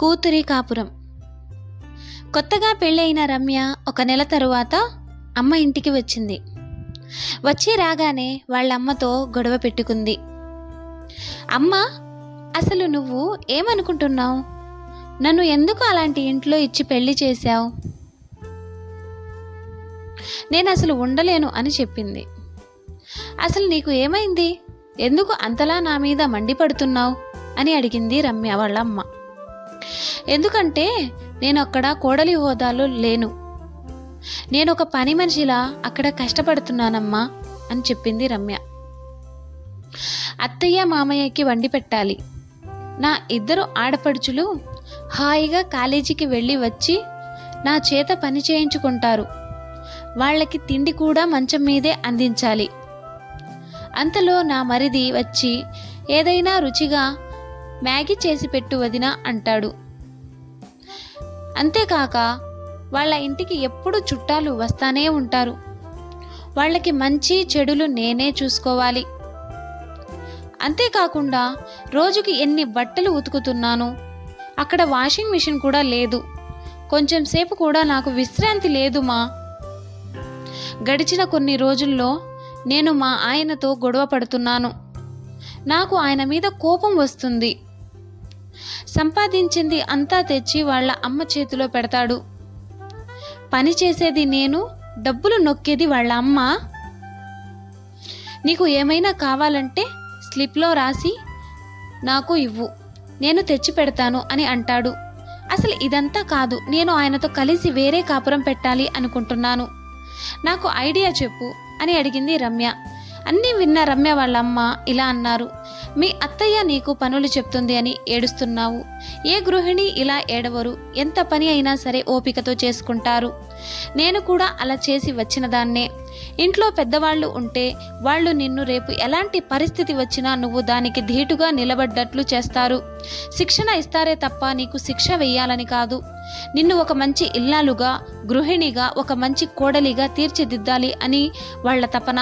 కూతురి కాపురం. కొత్తగా పెళ్ళైన రమ్య ఒక నెల తరువాత అమ్మ ఇంటికి వచ్చింది. వచ్చి రాగానే వాళ్ళమ్మతో గొడవ పెట్టుకుంది. అమ్మ, అసలు నువ్వు ఏమనుకుంటున్నావు? నన్ను ఎందుకు అలాంటి ఇంట్లో ఇచ్చి పెళ్లి చేశావు? నేను అసలు ఉండలేను అని చెప్పింది. అసలు నీకు ఏమైంది? ఎందుకు అంతలా నా మీద మండిపడుతున్నావు అని అడిగింది రమ్య వాళ్ళమ్మ. ఎందుకంటే నేను అక్కడ కోడలి హోదాలో లేను, నేను ఒక పని మనిషిలా అక్కడ కష్టపడుతున్నానమ్మా అని చెప్పింది రమ్య. అత్తయ్య మామయ్యకి వండి పెట్టాలి. నా ఇద్దరు ఆడపడుచులు హాయిగా కాలేజీకి వెళ్ళి వచ్చి నా చేత పని చేయించుకుంటారు. వాళ్ళకి తిండి కూడా మంచం మీదే అందించాలి. అంతలో నా మరిది వచ్చి ఏదైనా రుచిగా మ్యాగీ చేసి పెట్టు వదినా అంటాడు. అంతేకాక వాళ్ళ ఇంటికి ఎప్పుడు చుట్టాలు వస్తానే ఉంటారు. వాళ్ళకి మంచి చెడులు నేనే చూసుకోవాలి. అంతేకాకుండా రోజుకి ఎన్ని బట్టలు ఉతుకుతున్నాను. అక్కడ వాషింగ్ మిషన్ కూడా లేదు. కొంచెం సేపు కూడా నాకు విశ్రాంతి లేదు మా. గడిచిన కొన్ని రోజుల్లో నేను మా ఆయనతో గొడవ పడుతున్నాను. నాకు ఆయన మీద కోపం వస్తుంది. సంపాదించింది అంతా తెచ్చి వాళ్ళ అమ్మ చేతిలో పెడతాడు. పని చేసేది నేను, డబ్బులు నొక్కేది వాళ్ళ అమ్మ. నీకు ఏమైనా కావాలంటే స్లిప్లో రాసి నాకు ఇవ్వు, నేను తెచ్చి పెడతాను అని అంటాడు. అసలు ఇదంతా కాదు, నేను ఆయనతో కలిసి వేరే కాపురం పెట్టాలి అనుకుంటున్నాను. నాకు ఐడియా చెప్పు అని అడిగింది రమ్య. అన్నీ విన్న రమ్య వాళ్ళమ్మ ఇలా అన్నారు. మీ అత్తయ్య నీకు పనులు చెప్తుంది అని ఏడుస్తున్నావు. ఏ గృహిణి ఇలా ఏడవరు. ఎంత పని అయినా సరే ఓపికతో చేసుకుంటారు. నేను కూడా అలా చేసి వచ్చిన దాన్నే. ఇంట్లో పెద్దవాళ్ళు ఉంటే వాళ్ళు నిన్ను రేపు ఎలాంటి పరిస్థితి వచ్చినా నువ్వు దానికి ధీటుగా నిలబడ్డట్లు చేస్తారు. శిక్షణ ఇస్తారే తప్ప నీకు శిక్ష వెయ్యాలని కాదు. నిన్ను ఒక మంచి ఇల్లాలుగా, గృహిణిగా, ఒక మంచి కోడలిగా తీర్చిదిద్దాలి అని వాళ్ళ తపన.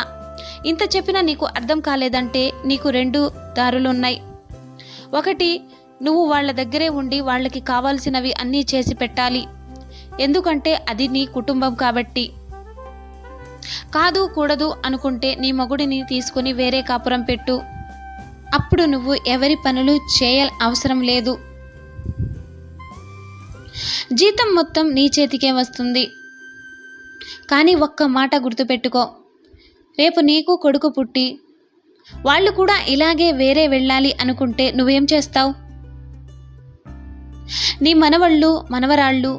ఇంత చెప్పినా నీకు అర్థం కాలేదంటే నీకు రెండు దారులున్నాయి. ఒకటి, నువ్వు వాళ్ళ దగ్గరే ఉండి వాళ్ళకి కావాల్సినవి అన్నీ చేసి పెట్టాలి. ఎందుకంటే అది నీ కుటుంబం కాబట్టి. కాదు కూడదు అనుకుంటే నీ మగుడిని తీసుకుని వేరే కాపురం పెట్టు. అప్పుడు నువ్వు ఎవరి పనులు అవసరం లేదు. జీతం మొత్తం నీ చేతికే వస్తుంది. కానీ ఒక్క మాట గుర్తుపెట్టుకో, రేపు నీకు కొడుకు పుట్టి వాళ్ళు కూడా ఇలాగే వేరే వెళ్ళాలి అనుకుంటే నువ్వేం చేస్తావు? నీ మనవళ్ళు మనవరాళ్ళు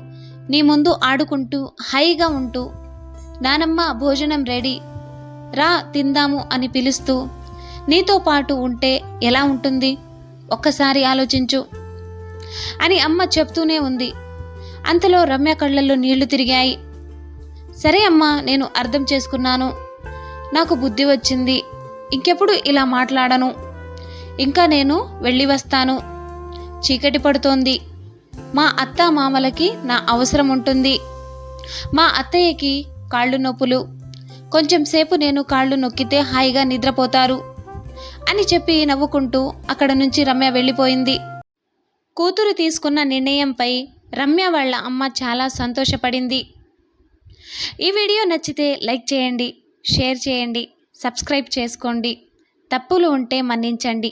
నీ ముందు ఆడుకుంటూ హాయిగా ఉంటూ, నానమ్మ భోజనం రెడీ, రా తిందాము అని పిలుస్తూ నీతో పాటు ఉంటే ఎలా ఉంటుంది? ఒక్కసారి ఆలోచించు అని అమ్మ చెప్తూనే ఉంది. అంతలో రమ్య కళ్ళల్లో నీళ్లు తిరిగాయి. సరే అమ్మా, నేను అర్థం చేసుకున్నాను. నాకు బుద్ధి వచ్చింది. ఇంకెప్పుడు ఇలా మాట్లాడను. ఇంకా నేను వెళ్ళి వస్తాను. చీకటి పడుతోంది. మా అత్త మామలకి నా అవసరం ఉంటుంది. మా అత్తయ్యకి కాళ్ళు నొప్పులు. కొంచెం సేపు నేను కాళ్ళు నొక్కితే హాయిగా నిద్రపోతారు అని చెప్పి నవ్వుకుంటూ అక్కడ నుంచి రమ్య వెళ్ళిపోయింది. కూతురు తీసుకున్న నిర్ణయంపై రమ్య వాళ్ళ అమ్మ చాలా సంతోషపడింది. ఈ వీడియో నచ్చితే లైక్ చేయండి, షేర్ చేయండి, సబ్స్క్రైబ్ చేసుకోండి. తప్పులు ఉంటే మన్నించండి.